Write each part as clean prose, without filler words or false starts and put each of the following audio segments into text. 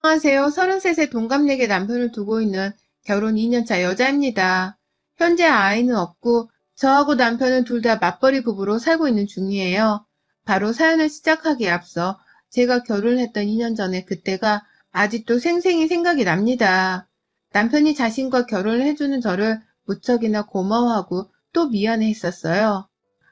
안녕하세요. 33세 동갑내기 남편을 두고 있는 결혼 2년차 여자입니다. 현재 아이는 없고 저하고 남편은 둘 다 맞벌이 부부로 살고 있는 중이에요. 바로 사연을 시작하기에 앞서 제가 결혼을 했던 2년 전에 그때가 아직도 생생히 생각이 납니다. 남편이 자신과 결혼을 해주는 저를 무척이나 고마워하고 또 미안해 했었어요.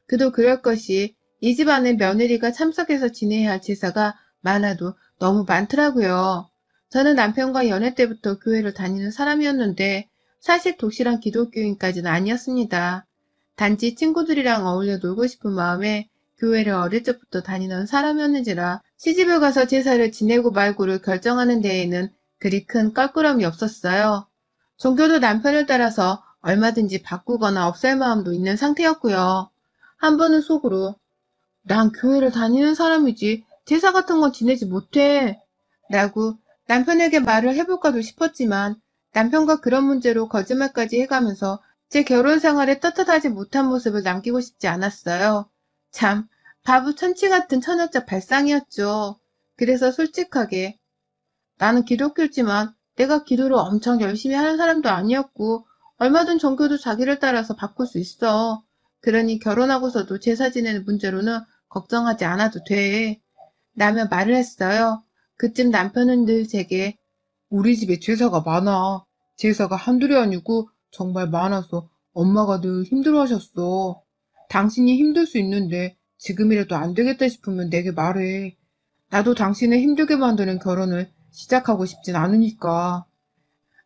그도 그럴 것이 이 집안에 며느리가 참석해서 지내야 할 제사가 많아도 너무 많더라고요. 저는 남편과 연애 때부터 교회를 다니는 사람이었는데 사실 독실한 기독교인까지는 아니었습니다. 단지 친구들이랑 어울려 놀고 싶은 마음에 교회를 어릴 적부터 다니는 사람이었는지라 시집을 가서 제사를 지내고 말고를 결정하는 데에는 그리 큰 껄끄러움이 없었어요. 종교도 남편을 따라서 얼마든지 바꾸거나 없앨 마음도 있는 상태였고요. 한 번은 속으로 난 교회를 다니는 사람이지 제사 같은 건 지내지 못해 라고 남편에게 말을 해볼까도 싶었지만 남편과 그런 문제로 거짓말까지 해가면서 제 결혼 생활에 떳떳하지 못한 모습을 남기고 싶지 않았어요. 참 바보 천치 같은 처녀자 발상이었죠. 그래서 솔직하게 나는 기독교지만 내가 기도를 엄청 열심히 하는 사람도 아니었고 얼마든 종교도 자기를 따라서 바꿀 수 있어. 그러니 결혼하고서도 제사 지내는 문제로는 걱정하지 않아도 돼. 라며 말을 했어요. 그쯤 남편은 늘 제게 우리 집에 제사가 많아. 제사가 한둘이 아니고 정말 많아서 엄마가 늘 힘들어하셨어. 당신이 힘들 수 있는데 지금이라도 안 되겠다 싶으면 내게 말해. 나도 당신을 힘들게 만드는 결혼을 시작하고 싶진 않으니까.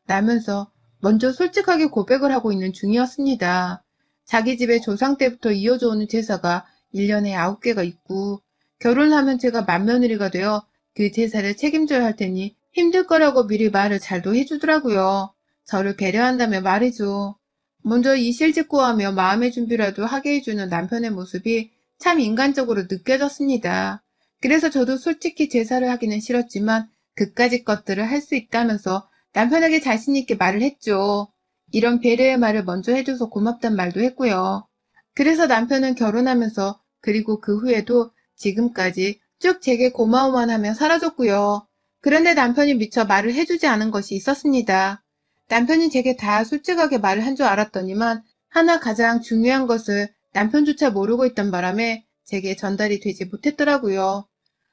라면서 먼저 솔직하게 고백을 하고 있는 중이었습니다. 자기 집에 조상 때부터 이어져 오는 제사가 1년에 9개가 있고 결혼하면 제가 맏며느리가 되어 그 제사를 책임져야 할 테니 힘들 거라고 미리 말을 잘도 해주더라고요. 저를 배려한다며 말이죠. 먼저 이실직고하며 마음의 준비라도 하게 해주는 남편의 모습이 참 인간적으로 느껴졌습니다. 그래서 저도 솔직히 제사를 하기는 싫었지만 그까짓 것들을 할 수 있다면서 남편에게 자신있게 말을 했죠. 이런 배려의 말을 먼저 해줘서 고맙단 말도 했고요. 그래서 남편은 결혼하면서 그리고 그 후에도 지금까지 쭉 제게 고마워만 하며 살아줬고요. 그런데 남편이 미처 말을 해주지 않은 것이 있었습니다. 남편이 제게 다 솔직하게 말을 한 줄 알았더니만 하나 가장 중요한 것을 남편조차 모르고 있던 바람에 제게 전달이 되지 못했더라고요.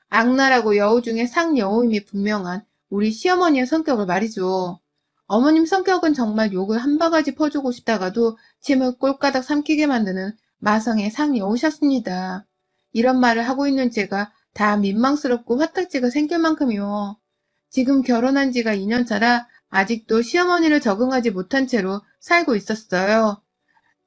악랄하고 여우 중에 상여우임이 분명한 우리 시어머니의 성격을 말이죠. 어머님 성격은 정말 욕을 한 바가지 퍼주고 싶다가도 침을 꼴까닥 삼키게 만드는 마성의 상여우셨습니다. 이런 말을 하고 있는 제가 다 민망스럽고 화딱지가 생길 만큼이요. 지금 결혼한 지가 2년 차라 아직도 시어머니를 적응하지 못한 채로 살고 있었어요.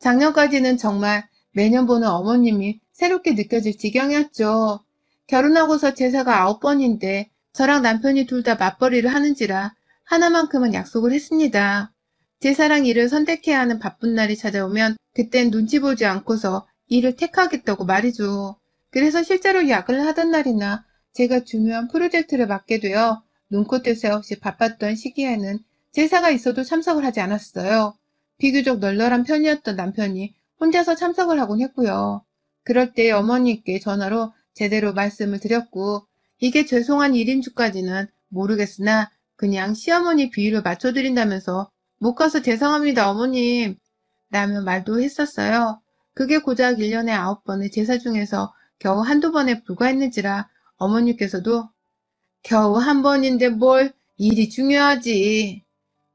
작년까지는 정말 매년 보는 어머님이 새롭게 느껴질 지경이었죠. 결혼하고서 제사가 9번인데 저랑 남편이 둘 다 맞벌이를 하는지라 하나만큼은 약속을 했습니다. 제사랑 일을 선택해야 하는 바쁜 날이 찾아오면 그땐 눈치 보지 않고서 일을 택하겠다고 말이죠. 그래서 실제로 약을 하던 날이나 제가 중요한 프로젝트를 맡게 되어 눈코 뜰 새 없이 바빴던 시기에는 제사가 있어도 참석을 하지 않았어요. 비교적 널널한 편이었던 남편이 혼자서 참석을 하곤 했고요. 그럴 때 어머니께 전화로 제대로 말씀을 드렸고 이게 죄송한 일인 줄까지는 모르겠으나 그냥 시어머니 비위를 맞춰드린다면서 못 가서 죄송합니다 어머님 라며 말도 했었어요. 그게 고작 1년에 9번의 제사 중에서 겨우 한두 번에 불과했는지라 어머니께서도 겨우 한 번인데 뭘 일이 중요하지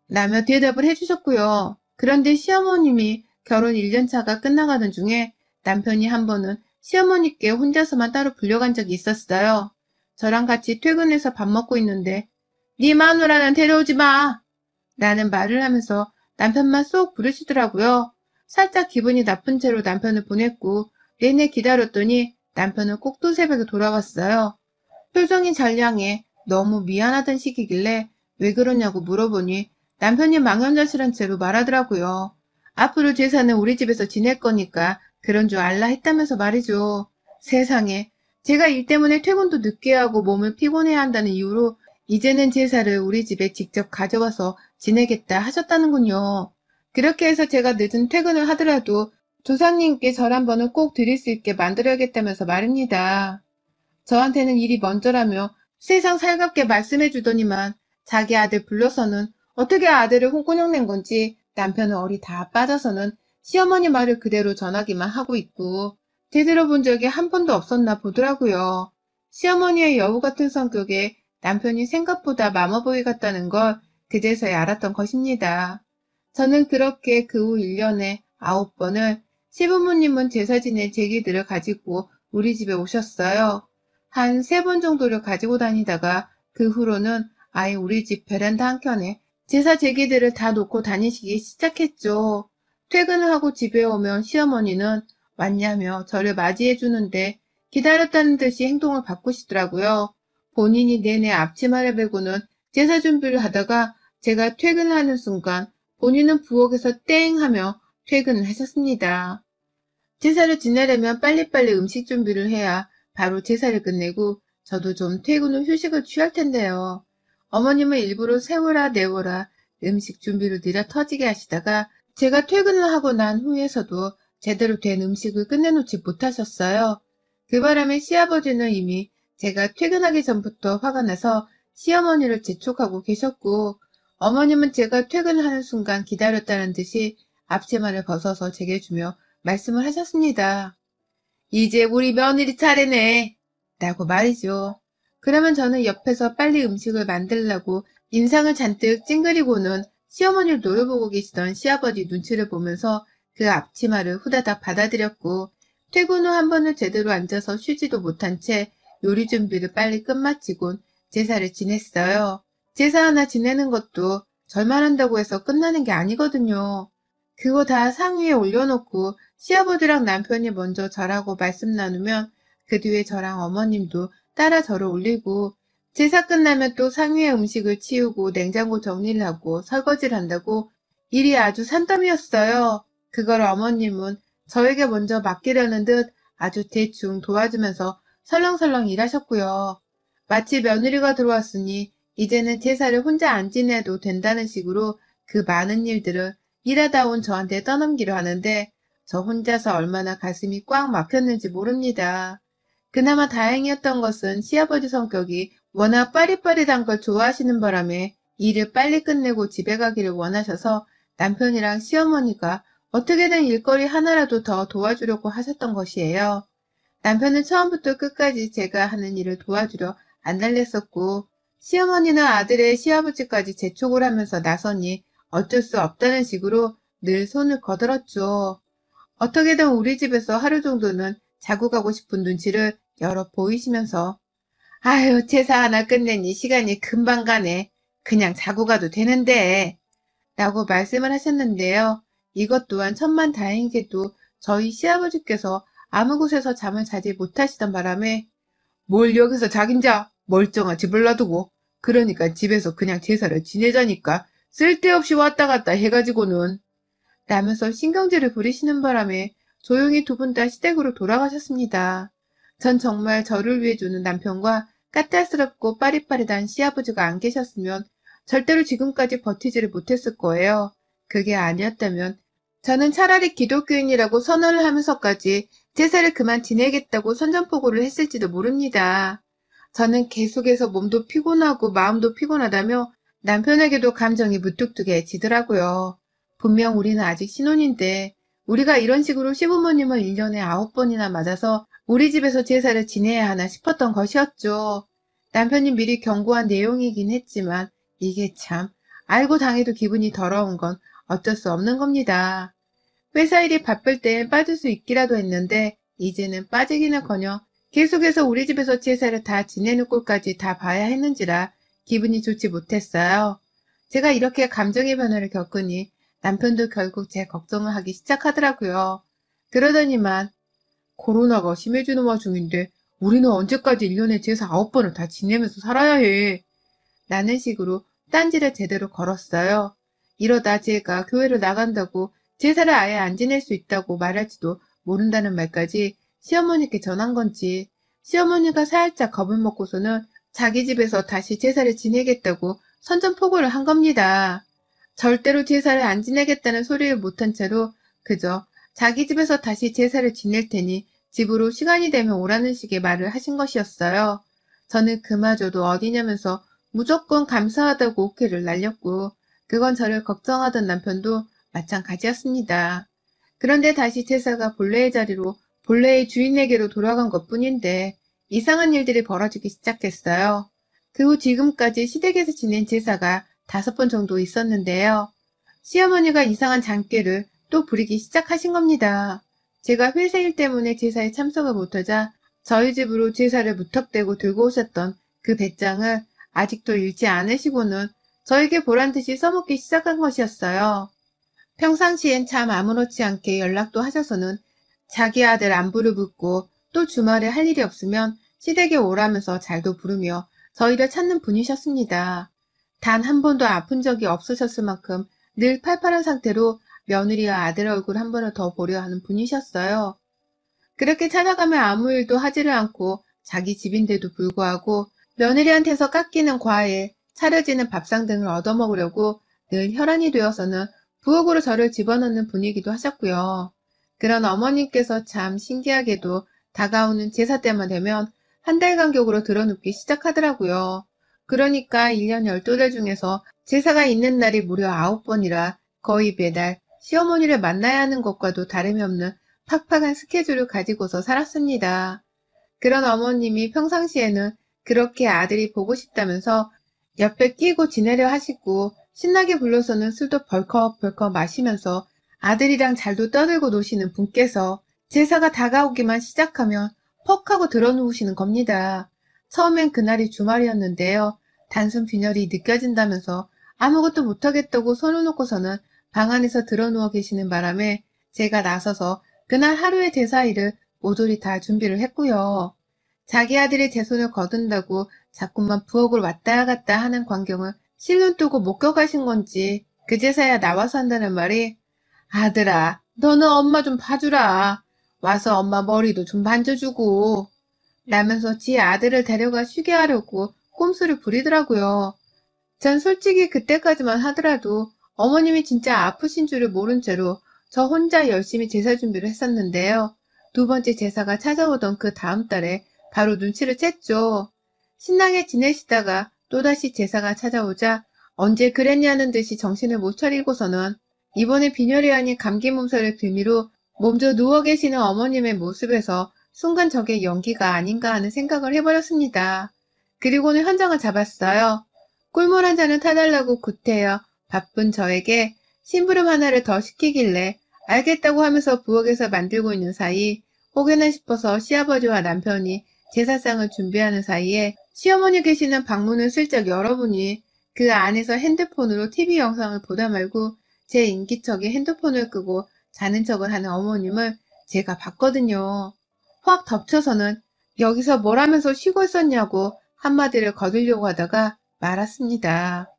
라며 대답을 해주셨고요. 그런데 시어머님이 결혼 1년 차가 끝나가던 중에 남편이 한 번은 시어머니께 혼자서만 따로 불려간 적이 있었어요. 저랑 같이 퇴근해서 밥 먹고 있는데 네 마누라는 데려오지 마! 라는 말을 하면서 남편만 쏙 부르시더라고요. 살짝 기분이 나쁜 채로 남편을 보냈고 내내 기다렸더니 남편은 꼭두 새벽에 돌아왔어요. 표정이 잘량해 너무 미안하던 시기길래 왜 그러냐고 물어보니 남편이 망연자실한 채로 말하더라고요. 앞으로 제사는 우리 집에서 지낼 거니까 그런 줄 알라 했다면서 말이죠. 세상에 제가 일 때문에 퇴근도 늦게 하고 몸을 피곤해야 한다는 이유로 이제는 제사를 우리 집에 직접 가져와서 지내겠다 하셨다는군요. 그렇게 해서 제가 늦은 퇴근을 하더라도 조상님께 절 한 번은 꼭 드릴 수 있게 만들어야겠다면서 말입니다. 저한테는 일이 먼저라며 세상 살갑게 말씀해 주더니만 자기 아들 불러서는 어떻게 아들을 홍군형 낸 건지 남편은 얼이 다 빠져서는 시어머니 말을 그대로 전하기만 하고 있고 제대로 본 적이 한 번도 없었나 보더라고요. 시어머니의 여우 같은 성격에 남편이 생각보다 마마보이 같다는 걸 그제서야 알았던 것입니다. 저는 그렇게 그 후 1년에 9번을 시부모님은 제사 지낼 제기들을 가지고 우리 집에 오셨어요. 한 3번 정도를 가지고 다니다가 그 후로는 아예 우리 집 베란다 한켠에 제사 제기들을 다 놓고 다니시기 시작했죠. 퇴근을 하고 집에 오면 시어머니는 왔냐며 저를 맞이해 주는데 기다렸다는 듯이 행동을 바꾸시더라고요. 본인이 내내 앞치마를 베고는 제사 준비를 하다가 제가 퇴근하는 순간 본인은 부엌에서 땡 하며 퇴근을 하셨습니다. 제사를 지내려면 빨리빨리 음식 준비를 해야 바로 제사를 끝내고 저도 좀 퇴근 후 휴식을 취할 텐데요. 어머님은 일부러 세워라 내워라 음식 준비를 느려 터지게 하시다가 제가 퇴근을 하고 난 후에서도 제대로 된 음식을 끝내놓지 못하셨어요. 그 바람에 시아버지는 이미 제가 퇴근하기 전부터 화가 나서 시어머니를 재촉하고 계셨고 어머님은 제가 퇴근하는 순간 기다렸다는 듯이 앞치마를 벗어서 제게 주며 말씀을 하셨습니다. 이제 우리 며느리 차례네. 라고 말이죠. 그러면 저는 옆에서 빨리 음식을 만들려고 인상을 잔뜩 찡그리고는 시어머니를 노려보고 계시던 시아버지 눈치를 보면서 그 앞치마를 후다닥 받아들였고 퇴근 후 한 번을 제대로 앉아서 쉬지도 못한 채 요리 준비를 빨리 끝마치곤 제사를 지냈어요. 제사 하나 지내는 것도 절만 한다고 해서 끝나는 게 아니거든요. 그거 다 상위에 올려놓고 시아버지랑 남편이 먼저 저라고 말씀 나누면 그 뒤에 저랑 어머님도 따라 저를 올리고 제사 끝나면 또 상위에 음식을 치우고 냉장고 정리를 하고 설거지를 한다고 일이 아주 산더미였어요. 그걸 어머님은 저에게 먼저 맡기려는 듯 아주 대충 도와주면서 설렁설렁 일하셨고요. 마치 며느리가 들어왔으니 이제는 제사를 혼자 안 지내도 된다는 식으로 그 많은 일들을 일하다 온 저한테 떠넘기려 하는데 저 혼자서 얼마나 가슴이 꽉 막혔는지 모릅니다. 그나마 다행이었던 것은 시아버지 성격이 워낙 빠릿빠릿한 걸 좋아하시는 바람에 일을 빨리 끝내고 집에 가기를 원하셔서 남편이랑 시어머니가 어떻게든 일거리 하나라도 더 도와주려고 하셨던 것이에요. 남편은 처음부터 끝까지 제가 하는 일을 도와주려 안달냈었고 시어머니는 아들의 시아버지까지 재촉을 하면서 나서니 어쩔 수 없다는 식으로 늘 손을 거들었죠. 어떻게든 우리 집에서 하루 정도는 자고 가고 싶은 눈치를 여러 보이시면서 아유 제사 하나 끝내니 시간이 금방 가네. 그냥 자고 가도 되는데 라고 말씀을 하셨는데요. 이것 또한 천만다행이게도 저희 시아버지께서 아무 곳에서 잠을 자지 못하시던 바람에 뭘 여기서 자긴 자 멀쩡한 집을 놔두고 그러니까 집에서 그냥 제사를 지내자니까 쓸데없이 왔다 갔다 해가지고는 라면서 신경질을 부리시는 바람에 조용히 두 분 다 시댁으로 돌아가셨습니다. 전 정말 저를 위해 주는 남편과 까탈스럽고 빠릿빠릿한 시아버지가 안 계셨으면 절대로 지금까지 버티지를 못했을 거예요. 그게 아니었다면 저는 차라리 기독교인이라고 선언을 하면서까지 제사를 그만 지내겠다고 선전포고를 했을지도 모릅니다. 저는 계속해서 몸도 피곤하고 마음도 피곤하다며 남편에게도 감정이 무뚝뚝해지더라고요. 분명 우리는 아직 신혼인데 우리가 이런 식으로 시부모님을 1년에 9번이나 맞아서 우리 집에서 제사를 지내야 하나 싶었던 것이었죠. 남편이 미리 경고한 내용이긴 했지만 이게 참 알고 당해도 기분이 더러운 건 어쩔 수 없는 겁니다. 회사 일이 바쁠 땐 빠질 수 있기라도 했는데 이제는 빠지기는커녕 계속해서 우리 집에서 제사를 다 지내는 꼴까지 다 봐야 했는지라 기분이 좋지 못했어요. 제가 이렇게 감정의 변화를 겪으니 남편도 결국 제 걱정을 하기 시작하더라고요. 그러더니만 코로나가 심해지는 와중인데 우리는 언제까지 1년에 제사 9번을 다 지내면서 살아야 해. 라는 식으로 딴지를 제대로 걸었어요. 이러다 제가 교회를 나간다고 제사를 아예 안 지낼 수 있다고 말할지도 모른다는 말까지 시어머니께 전한 건지 시어머니가 살짝 겁을 먹고서는 자기 집에서 다시 제사를 지내겠다고 선전포고를 한 겁니다. 절대로 제사를 안 지내겠다는 소리를 못한 채로 그저 자기 집에서 다시 제사를 지낼 테니 집으로 시간이 되면 오라는 식의 말을 하신 것이었어요. 저는 그마저도 어디냐면서 무조건 감사하다고 오케이를 날렸고, 그건 저를 걱정하던 남편도 마찬가지였습니다. 그런데 다시 제사가 본래의 자리로 본래의 주인에게로 돌아간 것뿐인데 이상한 일들이 벌어지기 시작했어요. 그 후 지금까지 시댁에서 지낸 제사가 5번 정도 있었는데요. 시어머니가 이상한 장꾀를 또 부리기 시작하신 겁니다. 제가 회사일 때문에 제사에 참석을 못하자 저희 집으로 제사를 무턱대고 들고 오셨던 그 배짱을 아직도 잃지 않으시고는 저에게 보란듯이 써먹기 시작한 것이었어요. 평상시엔 참 아무렇지 않게 연락도 하셔서는 자기 아들 안부를 묻고 또 주말에 할 일이 없으면 시댁에 오라면서 잘도 부르며 저희를 찾는 분이셨습니다. 단 한 번도 아픈 적이 없으셨을 만큼 늘 팔팔한 상태로 며느리와 아들 얼굴 한 번을 더 보려 하는 분이셨어요. 그렇게 찾아가면 아무 일도 하지를 않고 자기 집인데도 불구하고 며느리한테서 깎이는 과일, 차려지는 밥상 등을 얻어먹으려고 늘 혈안이 되어서는 부엌으로 저를 집어넣는 분이기도 하셨고요. 그런 어머님께서 참 신기하게도 다가오는 제사 때만 되면 한 달 간격으로 들어눕기 시작하더라고요. 그러니까 1년 12달 중에서 제사가 있는 날이 무려 9번이라 거의 매달 시어머니를 만나야 하는 것과도 다름이 없는 팍팍한 스케줄을 가지고서 살았습니다. 그런 어머님이 평상시에는 그렇게 아들이 보고 싶다면서 옆에 끼고 지내려 하시고 신나게 불러서는 술도 벌컥벌컥 마시면서 아들이랑 잘도 떠들고 노시는 분께서 제사가 다가오기만 시작하면 퍽 하고 들어누우시는 겁니다. 처음엔 그날이 주말이었는데요. 단순 빈혈이 느껴진다면서 아무것도 못하겠다고 손을 놓고서는 방 안에서 들어누워 계시는 바람에 제가 나서서 그날 하루의 제사 일을 모조리 다 준비를 했고요. 자기 아들이 제 손을 거둔다고 자꾸만 부엌을 왔다 갔다 하는 광경을 실눈 뜨고 목격하신 건지 그제서야 나와서 한다는 말이 아들아, 너는 엄마 좀 봐주라. 와서 엄마 머리도 좀 만져주고 라면서 지 아들을 데려가 쉬게 하려고 꼼수를 부리더라고요. 전 솔직히 그때까지만 하더라도 어머님이 진짜 아프신 줄을 모른 채로 저 혼자 열심히 제사 준비를 했었는데요. 2번째 제사가 찾아오던 그 다음 달에 바로 눈치를 챘죠. 신나게 지내시다가 또다시 제사가 찾아오자 언제 그랬냐는 듯이 정신을 못 차리고서는 이번에 빈혈이 아닌 감기 몸살을 빌미로 몸져 누워 계시는 어머님의 모습에서 순간 저게 연기가 아닌가 하는 생각을 해버렸습니다. 그리고는 현장을 잡았어요. 꿀물 한 잔을 타달라고 구태여 바쁜 저에게 심부름 하나를 더 시키길래 알겠다고 하면서 부엌에서 만들고 있는 사이 혹여나 싶어서 시아버지와 남편이 제사상을 준비하는 사이에 시어머니 계시는 방문을 슬쩍 열어보니 그 안에서 핸드폰으로 TV 영상을 보다 말고 제 인기척에 핸드폰을 끄고 자는 척을 하는 어머님을 제가 봤거든요. 확 덮쳐서는 여기서 뭘 하면서 쉬고 있었냐고 한마디를 거두려고 하다가 말았습니다.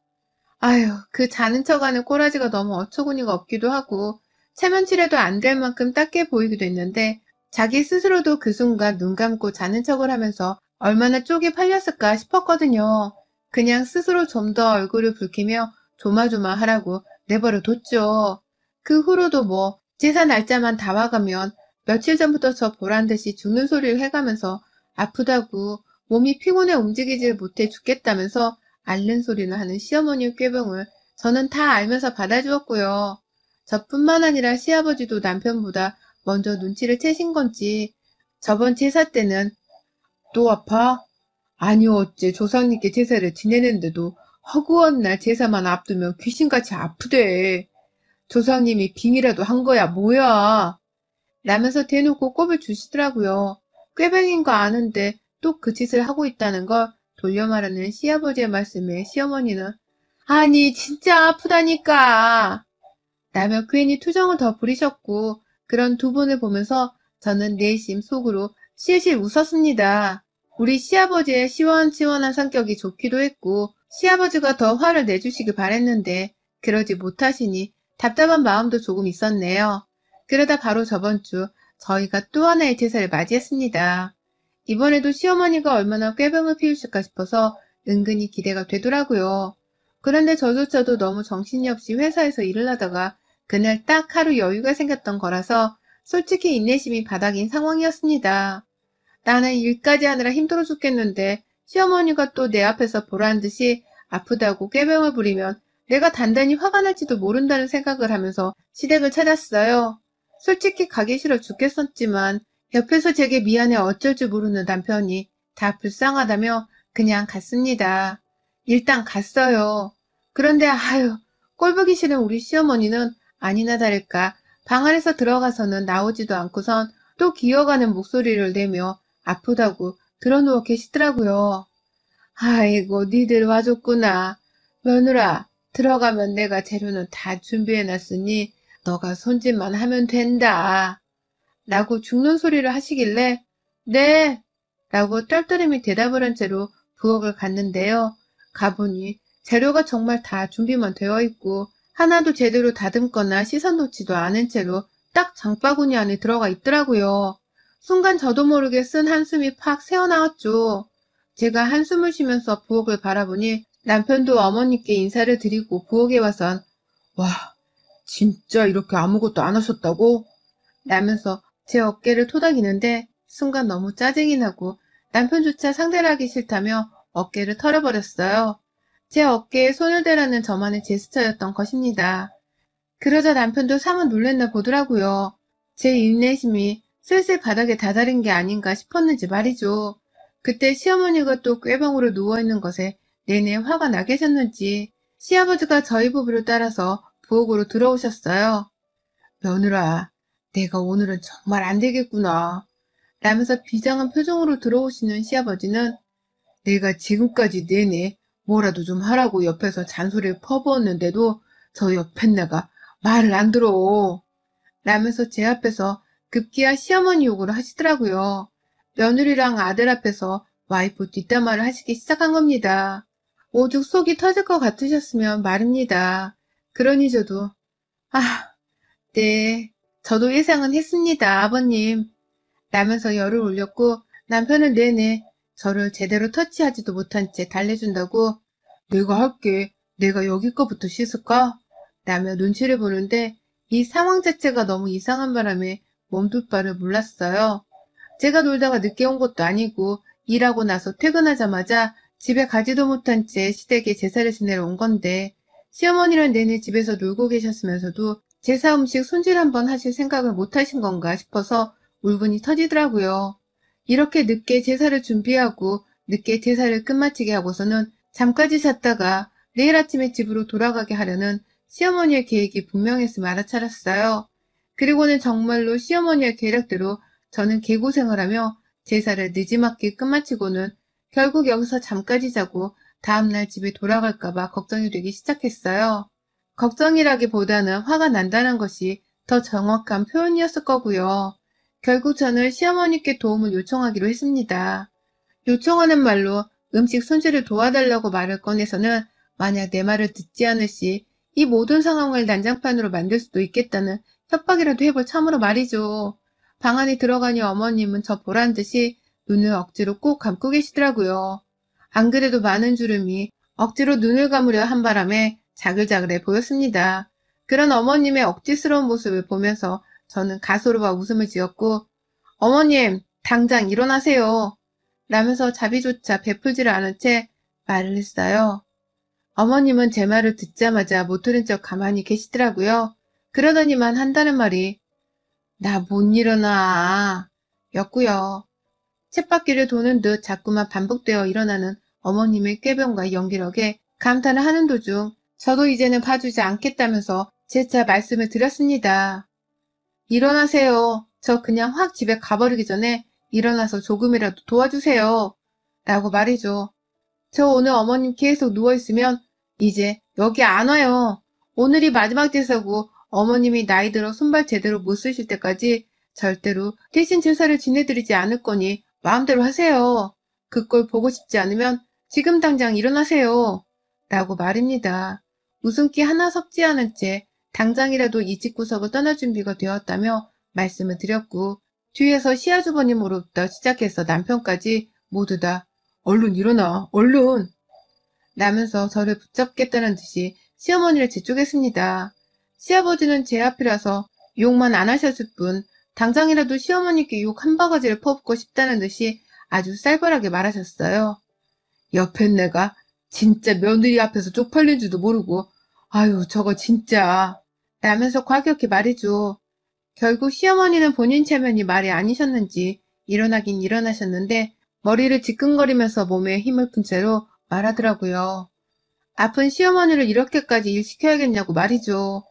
아휴, 그 자는 척하는 꼬라지가 너무 어처구니가 없기도 하고 체면치레도 안 될 만큼 딱해 보이기도 했는데 자기 스스로도 그 순간 눈 감고 자는 척을 하면서 얼마나 쪽이 팔렸을까 싶었거든요. 그냥 스스로 좀 더 얼굴을 붉히며 조마조마하라고 내버려 뒀죠. 그 후로도 뭐 제사 날짜만 다 와가면 며칠 전부터 저 보란듯이 죽는 소리를 해가면서 아프다고 몸이 피곤해 움직이질 못해 죽겠다면서 앓는 소리를 하는 시어머니의 꾀병을 저는 다 알면서 받아주었고요. 저뿐만 아니라 시아버지도 남편보다 먼저 눈치를 채신 건지 저번 제사 때는 또 아파? 아니요, 어째 조상님께 제사를 지내는데도 허구한 날 제사만 앞두면 귀신같이 아프대. 조상님이 빙이라도 한 거야 뭐야? 라면서 대놓고 꼽을 주시더라고요. 꾀병인 거 아는데 또 그 짓을 하고 있다는 걸 돌려 말하는 시아버지의 말씀에 시어머니는 아니 진짜 아프다니까 라며 괜히 투정을 더 부리셨고 그런 두 분을 보면서 저는 내심 속으로 실실 웃었습니다. 우리 시아버지의 시원시원한 성격이 좋기도 했고 시아버지가 더 화를 내주시길 바랬는데 그러지 못하시니 답답한 마음도 조금 있었네요. 그러다 바로 저번 주 저희가 또 하나의 제사를 맞이했습니다. 이번에도 시어머니가 얼마나 꾀병을 피우실까 싶어서 은근히 기대가 되더라고요. 그런데 저조차도 너무 정신이 없이 회사에서 일을 하다가 그날 딱 하루 여유가 생겼던 거라서 솔직히 인내심이 바닥인 상황이었습니다. 나는 일까지 하느라 힘들어 죽겠는데 시어머니가 또 내 앞에서 보란 듯이 아프다고 꾀병을 부리면 내가 단단히 화가 날지도 모른다는 생각을 하면서 시댁을 찾았어요. 솔직히 가기 싫어 죽겠었지만 옆에서 제게 미안해 어쩔 줄 모르는 남편이 다 불쌍하다며 그냥 갔습니다. 일단 갔어요. 그런데 아유, 꼴보기 싫은 우리 시어머니는 아니나 다를까 방 안에서 들어가서는 나오지도 않고선 또 기어가는 목소리를 내며 아프다고 들어누워 계시더라고요. 아이고, 니들 와줬구나. 며느라, 들어가면 내가 재료는 다 준비해놨으니 너가 손짓만 하면 된다. 라고 죽는 소리를 하시길래 네! 라고 떨떠름이 대답을 한 채로 부엌을 갔는데요. 가보니 재료가 정말 다 준비만 되어 있고 하나도 제대로 다듬거나 씻어놓지도 않은 채로 딱 장바구니 안에 들어가 있더라고요. 순간 저도 모르게 쓴 한숨이 팍 새어나왔죠. 제가 한숨을 쉬면서 부엌을 바라보니 남편도 어머니께 인사를 드리고 부엌에 와선 와, 진짜 이렇게 아무것도 안 하셨다고? 라면서 제 어깨를 토닥이는데 순간 너무 짜증이 나고 남편조차 상대를 하기 싫다며 어깨를 털어버렸어요. 제 어깨에 손을 대라는 저만의 제스처였던 것입니다. 그러자 남편도 사뭇 놀랬나 보더라고요. 제 인내심이 슬슬 바닥에 다다른 게 아닌가 싶었는지 말이죠. 그때 시어머니가 또 꾀병으로 누워있는 것에 내내 화가 나 계셨는지 시아버지가 저희 부부를 따라서 부엌으로 들어오셨어요. 며느라, 내가 오늘은 정말 안 되겠구나. 라면서 비장한 표정으로 들어오시는 시아버지는 내가 지금까지 내내 뭐라도 좀 하라고 옆에서 잔소리를 퍼부었는데도 저 옆엔 내가 말을 안 들어. 라면서 제 앞에서 급기야 시어머니 욕을 하시더라고요. 며느리랑 아들 앞에서 와이프 뒷담화를 하시기 시작한 겁니다. 오죽 속이 터질 것 같으셨으면 말입니다. 그러니 저도 네, 저도 예상은 했습니다, 아버님. 라면서 열을 올렸고 남편은 내내 저를 제대로 터치하지도 못한 채 달래준다고 내가 할게. 내가 여기 거부터 씻을까? 라며 눈치를 보는데 이 상황 자체가 너무 이상한 바람에 몸둘 바를 몰랐어요. 제가 놀다가 늦게 온 것도 아니고 일하고 나서 퇴근하자마자 집에 가지도 못한 채 시댁에 제사를 지내러 온 건데 시어머니는 내내 집에서 놀고 계셨으면서도 제사 음식 손질 한번 하실 생각을 못 하신 건가 싶어서 울분이 터지더라고요. 이렇게 늦게 제사를 준비하고 늦게 제사를 끝마치게 하고서는 잠까지 잤다가 내일 아침에 집으로 돌아가게 하려는 시어머니의 계획이 분명했음을 알아차렸어요. 그리고는 정말로 시어머니의 계략대로 저는 개고생을 하며 제사를 늦지막히 끝마치고는 결국 여기서 잠까지 자고 다음날 집에 돌아갈까봐 걱정이 되기 시작했어요. 걱정이라기보다는 화가 난다는 것이 더 정확한 표현이었을 거고요. 결국 저는 시어머니께 도움을 요청하기로 했습니다. 요청하는 말로 음식 손질을 도와달라고 말을 꺼내서는 만약 내 말을 듣지 않을 시 이 모든 상황을 난장판으로 만들 수도 있겠다는 협박이라도 해볼 참으로 말이죠. 방 안에 들어가니 어머님은 저 보란 듯이 눈을 억지로 꼭 감고 계시더라고요. 안 그래도 많은 주름이 억지로 눈을 감으려 한 바람에 자글자글해 보였습니다. 그런 어머님의 억지스러운 모습을 보면서 저는 가소로와 웃음을 지었고 어머님, 당장 일어나세요. 라면서 자비조차 베풀지를 않은 채 말을 했어요. 어머님은 제 말을 듣자마자 못 들은 척 가만히 계시더라고요. 그러더니만 한다는 말이 나 못 일어나 였고요. 쳇바퀴를 도는 듯 자꾸만 반복되어 일어나는 어머님의 꾀병과 연기력에 감탄을 하는 도중 저도 이제는 봐주지 않겠다면서 재차 말씀을 드렸습니다. 일어나세요. 저 그냥 확 집에 가버리기 전에 일어나서 조금이라도 도와주세요. 라고 말이죠. 저 오늘 어머님 계속 누워있으면 이제 여기 안 와요. 오늘이 마지막 제사고 어머님이 나이 들어 손발 제대로 못 쓰실 때까지 절대로 대신 제사를 지내드리지 않을 거니 마음대로 하세요. 그 꼴 보고 싶지 않으면 지금 당장 일어나세요. 라고 말입니다. 웃음기 하나 섞지 않은 채 당장이라도 이 집구석을 떠날 준비가 되었다며 말씀을 드렸고 뒤에서 시아주버님으로부터 시작해서 남편까지 모두 다 얼른 일어나, 얼른! 라면서 저를 붙잡겠다는 듯이 시어머니를 재촉했습니다. 시아버지는 제 앞이라서 욕만 안 하셨을 뿐 당장이라도 시어머니께 욕 한 바가지를 퍼붓고 싶다는 듯이 아주 쌀벌하게 말하셨어요. 옆엔 내가 진짜 며느리 앞에서 쪽팔린 줄도 모르고, 아유, 저거 진짜. 라면서 과격히 말이죠. 결국 시어머니는 본인 체면이 말이 아니셨는지 일어나긴 일어나셨는데 머리를 지끈거리면서 몸에 힘을 푼 채로 말하더라고요. 아픈 시어머니를 이렇게까지 일시켜야겠냐고 말이죠.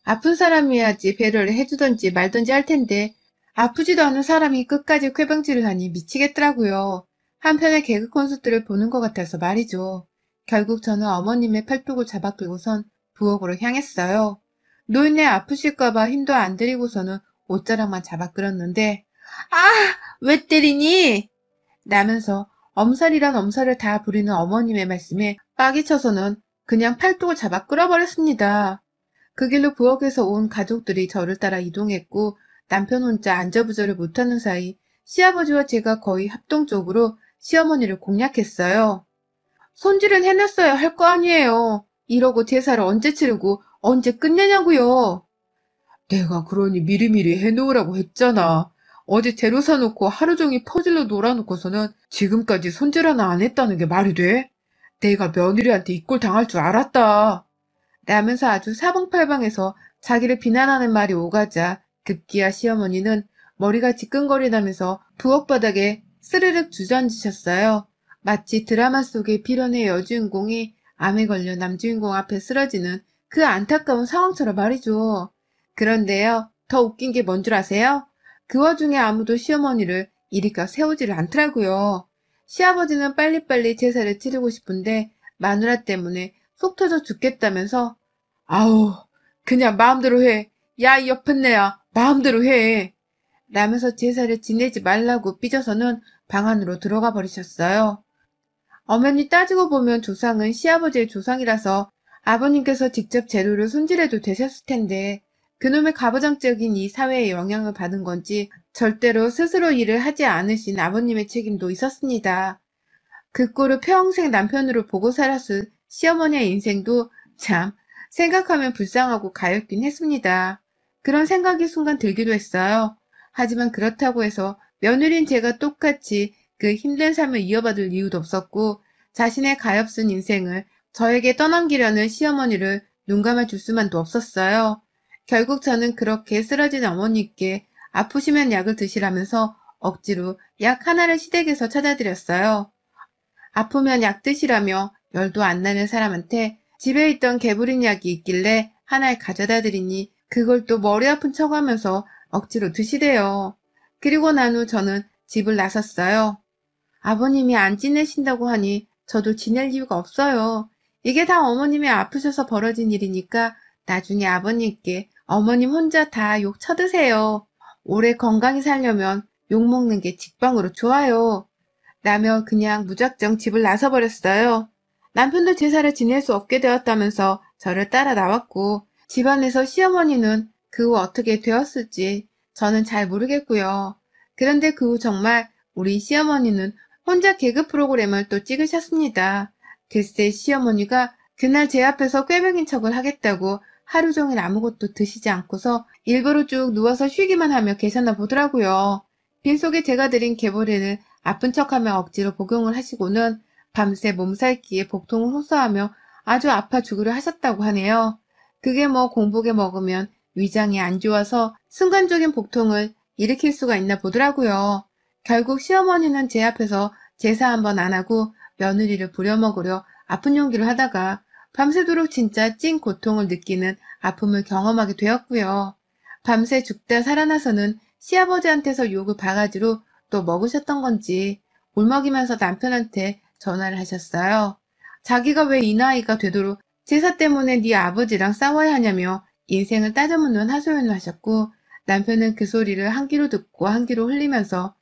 아픈 사람이야지 배려를 해주던지 말던지 할 텐데 아프지도 않은 사람이 끝까지 쾌방질을 하니 미치겠더라고요. 한편의 개그 콘서트를 보는 것 같아서 말이죠. 결국 저는 어머님의 팔뚝을 잡아 끌고선 부엌으로 향했어요. 노인네 아프실까봐 힘도 안 들이고서는 옷자락만 잡아 끌었는데 아! 왜 때리니? 라면서 엄살이란 엄살을 다 부리는 어머님의 말씀에 빡이 쳐서는 그냥 팔뚝을 잡아 끌어버렸습니다. 그 길로 부엌에서 온 가족들이 저를 따라 이동했고 남편 혼자 안절부절을 못하는 사이 시아버지와 제가 거의 합동적으로 시어머니를 공략했어요. 손질은 해놨어야 할 거 아니에요. 이러고 제사를 언제 치르고 언제 끝내냐고요. 내가 그러니 미리미리 해놓으라고 했잖아. 어제 재료 사놓고 하루 종일 퍼즐로 놀아놓고서는 지금까지 손질 하나 안 했다는 게 말이 돼? 내가 며느리한테 이 꼴 당할 줄 알았다. 라면서 아주 사방팔방에서 자기를 비난하는 말이 오가자 급기야 시어머니는 머리가 지끈거리다면서 부엌 바닥에 스르륵 주저앉으셨어요. 마치 드라마 속의 빌런의 여주인공이 암에 걸려 남주인공 앞에 쓰러지는 그 안타까운 상황처럼 말이죠. 그런데요, 더 웃긴 게 뭔 줄 아세요? 그 와중에 아무도 시어머니를 이리가 세우지를 않더라고요. 시아버지는 빨리빨리 제사를 치르고 싶은데 마누라 때문에 속 터져 죽겠다면서 아우 그냥 마음대로 해. 야 이 옆에네야 마음대로 해. 라면서 제사를 지내지 말라고 삐져서는 방 안으로 들어가 버리셨어요. 엄연히 따지고 보면 조상은 시아버지의 조상이라서 아버님께서 직접 재료를 손질해도 되셨을 텐데 그놈의 가부장적인 이 사회의 영향을 받은 건지 절대로 스스로 일을 하지 않으신 아버님의 책임도 있었습니다. 그 꼴을 평생 남편으로 보고 살았을 시어머니의 인생도 참 생각하면 불쌍하고 가엾긴 했습니다. 그런 생각이 순간 들기도 했어요. 하지만 그렇다고 해서 며느리인 제가 똑같이 그 힘든 삶을 이어받을 이유도 없었고 자신의 가엾은 인생을 저에게 떠넘기려는 시어머니를 눈감아 줄 수만도 없었어요. 결국 저는 그렇게 쓰러진 어머니께 아프시면 약을 드시라면서 억지로 약 하나를 시댁에서 찾아드렸어요. 아프면 약 드시라며 열도 안 나는 사람한테 집에 있던 개부린 약이 있길래 하나를 가져다 드리니 그걸 또 머리 아픈 척하면서 억지로 드시래요. 그리고 난 후 저는 집을 나섰어요. 아버님이 안 지내신다고 하니 저도 지낼 이유가 없어요. 이게 다 어머님이 아프셔서 벌어진 일이니까 나중에 아버님께 어머님 혼자 다 욕 쳐드세요. 오래 건강히 살려면 욕 먹는 게 직방으로 좋아요. 라며 그냥 무작정 집을 나서버렸어요. 남편도 제사를 지낼 수 없게 되었다면서 저를 따라 나왔고 집안에서 시어머니는 그 후 어떻게 되었을지 저는 잘 모르겠고요. 그런데 그 후 정말 우리 시어머니는 혼자 개그 프로그램을 또 찍으셨습니다. 글쎄 시어머니가 그날 제 앞에서 꾀병인 척을 하겠다고 하루 종일 아무것도 드시지 않고서 일부러 쭉 누워서 쉬기만 하며 계셨나 보더라고요. 빈속에 제가 드린 개보리를 아픈 척하며 억지로 복용을 하시고는 밤새 몸살기에 복통을 호소하며 아주 아파 죽으려 하셨다고 하네요. 그게 뭐 공복에 먹으면 위장이 안 좋아서 순간적인 복통을 일으킬 수가 있나 보더라고요. 결국 시어머니는 제 앞에서 제사 한번 안 하고 며느리를 부려먹으려 아픈 연기를 하다가 밤새도록 진짜 찐 고통을 느끼는 아픔을 경험하게 되었고요. 밤새 죽다 살아나서는 시아버지한테서 욕을 바가지로 또 먹으셨던 건지 울먹이면서 남편한테 전화를 하셨어요. 자기가 왜 이 나이가 되도록 제사 때문에 네 아버지랑 싸워야 하냐며 인생을 따져묻는 하소연을 하셨고 남편은 그 소리를 한 귀로 듣고 한 귀로 흘리면서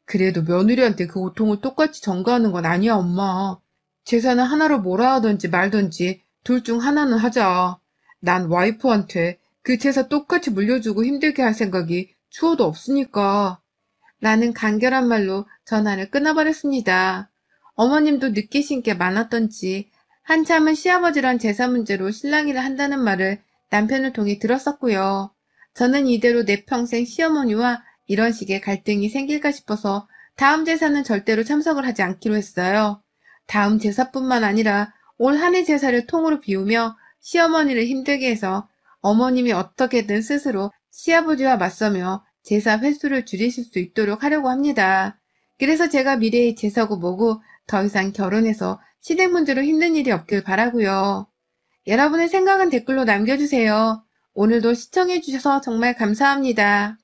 그래도 며느리한테 그 고통을 똑같이 전가하는 건 아니야 엄마. 제사는 하나로 몰아하든지 말든지 둘 중 하나는 하자. 난 와이프한테 그 제사 똑같이 물려주고 힘들게 할 생각이 추워도 없으니까. 라는 간결한 말로 전화를 끊어버렸습니다. 어머님도 느끼신 게 많았던지 한참은 시아버지랑 제사 문제로 실랑이를 한다는 말을 남편을 통해 들었었고요. 저는 이대로 내 평생 시어머니와 이런 식의 갈등이 생길까 싶어서 다음 제사는 절대로 참석을 하지 않기로 했어요. 다음 제사뿐만 아니라 올 한 해 제사를 통으로 비우며 시어머니를 힘들게 해서 어머님이 어떻게든 스스로 시아버지와 맞서며 제사 횟수를 줄이실 수 있도록 하려고 합니다. 그래서 제가 미래의 제사고 뭐고 더 이상 결혼해서 시댁 문제로 힘든 일이 없길 바라고요. 여러분의 생각은 댓글로 남겨주세요. 오늘도 시청해주셔서 정말 감사합니다.